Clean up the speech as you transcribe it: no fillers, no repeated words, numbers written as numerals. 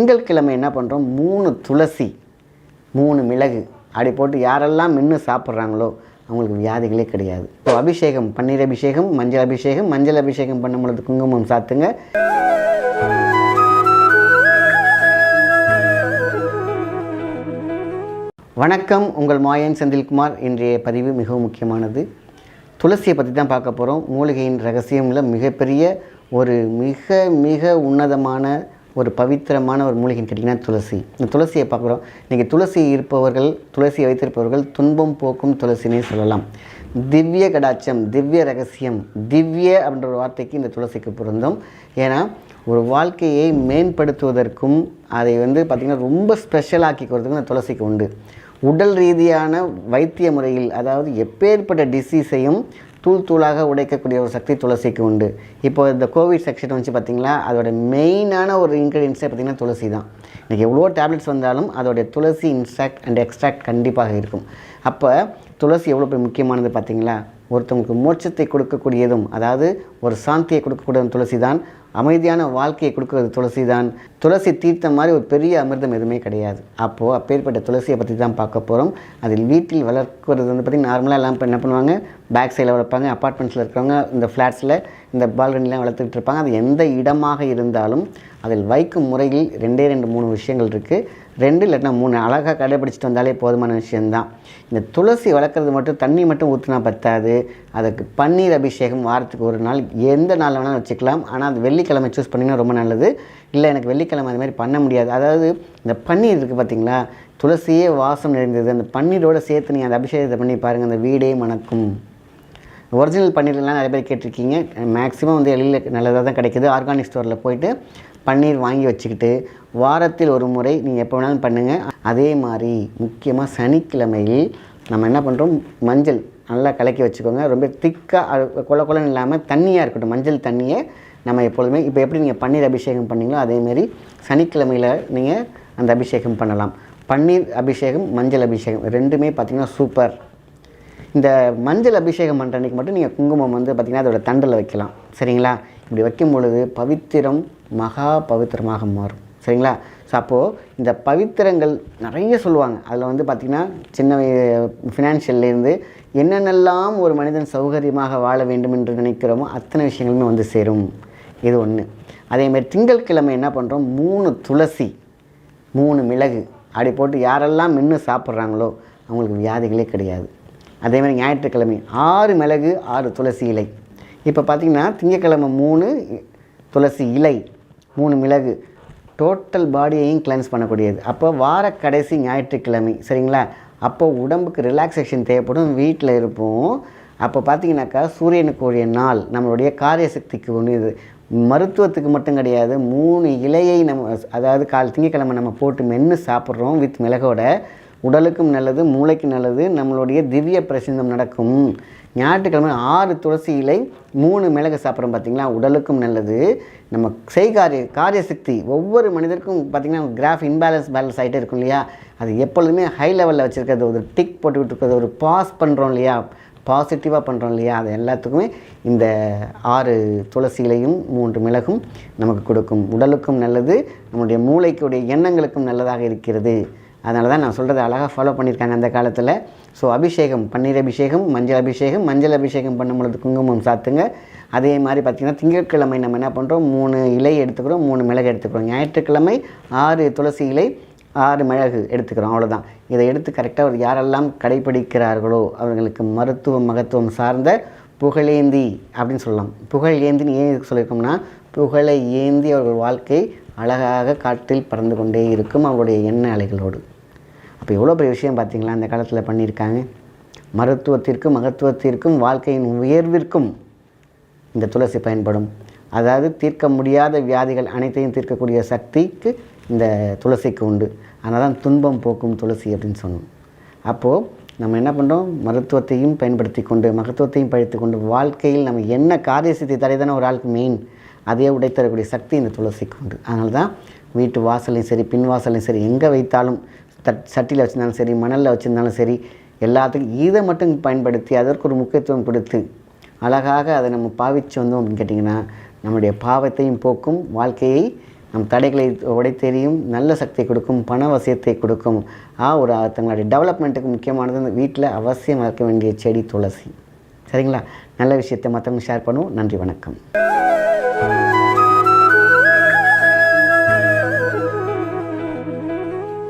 திங்கட்கிழமை என்ன பண்ணுறோம், 3 துளசி 3 மிளகு அப்படி போட்டு யாரெல்லாம் மென்று சாப்பிட்றாங்களோ அவங்களுக்கு வியாதிகளே கிடையாது. ஸோ அபிஷேகம், பன்னீர் அபிஷேகம், மஞ்சள் அபிஷேகம் பண்ணும் பொழுது குங்குமம் சாத்துங்க. வணக்கம், உங்கள் மாயன் செந்தில்குமார். இன்றைய பதிவு மிகவும் முக்கியமானது. துளசியை பற்றி தான் பார்க்க போகிறோம். மூலிகையின் ரகசியமில் மிகப்பெரிய ஒரு மிக உன்னதமான ஒரு பவித்திரமான ஒரு மூலிகைன்னு கேட்டிங்கன்னா துளசி. இந்த துளசியை பார்க்குறோம். இன்றைக்கி துளசி இருப்பவர்கள், துளசியை வைத்திருப்பவர்கள் துன்பம் போக்கும் துளசினே சொல்லலாம். திவ்ய கடாட்சம், திவ்ய ரகசியம், திவ்ய அப்படின்ற ஒரு வார்த்தைக்கு இந்த துளசிக்கு பொருந்தும். ஏன்னா ஒரு வாழ்க்கையை மேம்படுத்துவதற்கும் அதை பார்த்திங்கன்னா ரொம்ப ஸ்பெஷலாக்கிக்கிறதுக்கும் இந்த துளசிக்கு உண்டு. உடல் ரீதியான வைத்திய முறையில், அதாவது எப்பேற்பட்ட டிசீஸையும் தூளாக உடைக்கக்கூடிய ஒரு சக்தி துளசிக்கு உண்டு. இப்போ இந்த கோவிட் செக்ஷன் வந்து பார்த்திங்களா, அதோட மெயினான ஒரு இன்க்ரீடியன்ஸே பார்த்திங்கன்னா துளசி தான். இன்றைக்கி எவ்வளோ டேப்லெட்ஸ் வந்தாலும் அதோடைய துளசி இன்ஸ்ட்ராக்ட் அண்ட் எக்ஸ்ட்ராக்ட் கண்டிப்பாக இருக்கும். அப்போ துளசி எவ்வளோ பெரிய முக்கியமானது பார்த்திங்களா. ஒருத்தவங்களுக்கு மோட்சத்தை கொடுக்கக்கூடியதும், அதாவது ஒரு சாந்தியை கொடுக்கக்கூடியதும் துளசி தான். அமைதியான வாழ்க்கையை கொடுக்கறது துளசி தான். துளசி தீர்த்தம் மாதிரி ஒரு பெரிய அமிர்தம் எதுவுமே கிடையாது. அப்போது அப்பேற்பட்ட துளசியை பற்றி தான் பார்க்க போகிறோம். அதில் வீட்டில் வளர்க்குறது பார்த்திங்கன்னா நார்மலாக எல்லாம் என்ன பண்ணுவாங்க, பேக் சைடில் வளர்ப்பாங்க. அப்பார்ட்மெண்ட்ஸில் இருக்கிறவங்க இந்த ஃப்ளாட்ஸில் இந்த பால்கனிலாம் வளர்த்துக்கிட்டு இருப்பாங்க. அது எந்த இடமாக இருந்தாலும் அதில் வைக்கும் முறையில் 2 விஷயங்கள் இருக்குது. 2 இல்லைன்னா 3 அழகாக கடைபிடிச்சிட்டு வந்தாலே போதுமான விஷயந்தான். இந்த துளசி வளர்க்குறது மட்டும் தண்ணி மட்டும் ஊற்றினா பத்தாது. அதுக்கு பன்னீர் அபிஷேகம் வாரத்துக்கு ஒரு நாள், எந்த நாள் வேணாலும் வச்சுக்கலாம். ஆனால் அது வெள்ளிக்கிழமை சூஸ் பண்ணிங்கன்னா ரொம்ப நல்லது. இல்லை எனக்கு வெள்ளிக்கிழமை அது மாதிரி பண்ண முடியாது. அதாவது இந்த பன்னீர் இருக்குது பார்த்திங்களா, துளசியே வாசம் நிறைந்தது. அந்த பன்னீரோடு சேர்த்து நீங்கள் அந்த அபிஷேகத்தை பண்ணி பாருங்கள், அந்த வீடே மணக்கும். ஒரிஜினல் பன்னீர்லாம் நிறைய பேர் கேட்டிருக்கீங்க. மேக்ஸிமம் வெளியில் நல்லதாக தான் கிடைக்கிது. ஆர்கானிக் ஸ்டோரில் போய்ட்டு பன்னீர் வாங்கி வச்சுக்கிட்டு வாரத்தில் ஒரு முறை நீங்கள் எப்போ வேணாலும் பண்ணுங்கள். அதே மாதிரி முக்கியமாக சனிக்கிழமையில் நம்ம என்ன பண்ணுறோம், மஞ்சள் நல்லா கலக்கி வச்சுக்கோங்க. ரொம்ப திக்காக கொலன்னு இல்லாமல் தண்ணியாக இருக்கட்டும். மஞ்சள் தண்ணியை நம்ம எப்பொழுதுமே இப்போ எப்படி நீங்கள் பன்னீர் அபிஷேகம் பண்ணிங்களோ அதேமாரி சனிக்கிழமையில் நீங்கள் அந்த அபிஷேகம் பண்ணலாம். பன்னீர் அபிஷேகம், மஞ்சள் அபிஷேகம் 2மே பார்த்திங்கன்னா சூப்பர். இந்த மஞ்சள் அபிஷேகம் பண்ணுற அன்றைக்கி மட்டும் நீங்கள் குங்குமம் பார்த்திங்கன்னா அதோட தண்டில் வைக்கலாம். சரிங்களா? இப்படி வைக்கும் பொழுது பவித்திரம் மகா பவித்திரமாக மாறும். சரிங்களா? ஸோ அப்போது இந்த பவித்திரங்கள் நிறைய சொல்லுவாங்க. அதில் பார்த்திங்கன்னா சின்ன ஃபினான்ஷியல்லேருந்து என்னென்னலாம் ஒரு மனிதன் சௌகரியமாக வாழ வேண்டும் என்று நினைக்கிறோமோ அத்தனை விஷயங்களுமே சேரும். இது ஒன்று. அதேமாதிரி திங்கட்கிழமை என்ன பண்ணுறோம், 3 துளசி 3 மிளகு அப்படி போட்டு யாரெல்லாம் மென்று சாப்பிட்றாங்களோ அவங்களுக்கு வியாதிகளே கிடையாது. அதேமாதிரி ஞாயிற்றுக்கிழமை 6 மிளகு 6 துளசி இலை. இப்போ பார்த்திங்கன்னா திங்கட்கிழமை 3 துளசி இலை 3 மிளகு டோட்டல் பாடியையும் கிளென்ஸ் பண்ணக்கூடியது. அப்போ வார கடைசி ஞாயிற்றுக்கிழமை, சரிங்களா? அப்போ உடம்புக்கு ரிலாக்ஸேஷன் தேவைப்படும். வீட்டில் இருப்போம். அப்போ பார்த்திங்கனாக்கா சூரியனுக்கு உரிய நாள், நம்மளுடைய காரிய சக்திக்கு ஒன்று. மருத்துவத்துக்கு மட்டும் கிடையாது. 3 இலையை நம்ம, அதாவது திங்கட்கிழமை நம்ம போட்டு மென்று சாப்பிட்றோம் வித் மிளகோட. உடலுக்கும் நல்லது, மூளைக்கு நல்லது, நம்மளுடைய திவ்ய பிரசந்தம் நடக்கும். ஞாயிற்றுக்கிழமை 6 துளசி இலை 3 மிளகு சாப்பிட்றோம் பார்த்திங்களா, உடலுக்கும் நல்லது. நம்ம காரிய சக்தி ஒவ்வொரு மனிதருக்கும் பார்த்திங்கன்னா கிராஃப் பேலன்ஸ் ஆகிட்டே இருக்கும் இல்லையா. அது எப்பொழுதுமே ஹை லெவலில் வச்சுருக்கிறது, ஒரு டிக் போட்டுக்கிட்டு இருக்கிறது, ஒரு பாஸ் பண்ணுறோம் இல்லையா, பாசிட்டிவாக பண்ணுறோம் இல்லையா, அது எல்லாத்துக்குமே இந்த 6 துளசி இலையும் 3 மிளகும் நமக்கு கொடுக்கும். உடலுக்கும் நல்லது, நம்முடைய மூளைக்குடைய எண்ணங்களுக்கும் நல்லதாக இருக்கிறது. அதனால தான் நான் சொல்கிறத அழகாக ஃபாலோ பண்ணியிருக்காங்க அந்த காலத்தில். ஸோ அபிஷேகம், பன்னீர் அபிஷேகம், மஞ்சள் அபிஷேகம் பண்ணும் பொழுது குங்குமம் சாத்துங்க. அதே மாதிரி பார்த்திங்கன்னா திங்கட்கிழமை நம்ம என்ன பண்ணுறோம், 3 இலை எடுத்துக்கிறோம், 3 மிளகு எடுத்துக்கிறோம். ஞாயிற்றுக்கிழமை 6 துளசி இலை 6 மிளகு எடுத்துக்கிறோம். அவ்வளோதான். இதை எடுத்து கரெக்டாக யாரெல்லாம் கடைப்பிடிக்கிறார்களோ அவர்களுக்கு மகத்துவம் சார்ந்த புகழேந்தி அப்படின்னு சொல்லலாம். புகழ் ஏந்தின்னு ஏன் சொல்லியிருக்கோம்னா, புகழை ஏந்தி அவர்கள் வாழ்க்கை அழகாக காட்டில் பறந்து கொண்டே இருக்கும் அவங்களுடைய எண்ண அலைகளோடு. அப்போ எவ்வளோ பெரிய விஷயம் பார்த்திங்களா அந்த காலத்தில் பண்ணியிருக்காங்க. மருத்துவத்திற்கும் மகத்துவத்திற்கும் வாழ்க்கையின் உயர்விற்கும் இந்த துளசி பயன்படும். அதாவது தீர்க்க முடியாத வியாதிகள் அனைத்தையும் தீர்க்கக்கூடிய சக்திக்கு இந்த துளசிக்கு உண்டு. அதனால தான் துன்பம் போக்கும் துளசி அப்படின்னு சொன்னோம். அப்போது நம்ம என்ன பண்ணுறோம், மருத்துவத்தையும் பயன்படுத்தி கொண்டு மகத்துவத்தையும் பழித்து கொண்டு வாழ்க்கையில் நம்ம என்ன காரிய சித்தி தரைதானே ஒரு ஆளுக்கு மெயின், அதையே உடைத்தரக்கூடிய சக்தி இந்த துளசிக்கு உண்டு. அதனால தான் வீட்டு வாசலையும் சரி, பின் வாசலையும் சரி, எங்கே வைத்தாலும் சட்டியில் வச்சுருந்தாலும் சரி, மணலில் வச்சுருந்தாலும் சரி, எல்லாத்துக்கும் இதை மட்டும் பயன்படுத்தி அதற்கு ஒரு முக்கியத்துவம் கொடுத்து அழகாக அதை நம்ம பாவிச்சு வந்தோம் அப்படின்னு கேட்டிங்கன்னா நம்முடைய பாவத்தையும் போக்கும், வாழ்க்கையை நம் தடைகளை உடைத்தெறியும், நல்ல சக்தியை கொடுக்கும், பண வசியத்தை கொடுக்கும். ஒரு தங்களுடைய டெவலப்மெண்ட்டுக்கு முக்கியமானது அந்த வீட்டில் அவசியம் வளர்க்க வேண்டிய செடி துளசி. சரிங்களா? நல்ல விஷயத்தை மற்றவங்க ஷேர் பண்ணுவோம். நன்றி, வணக்கம்.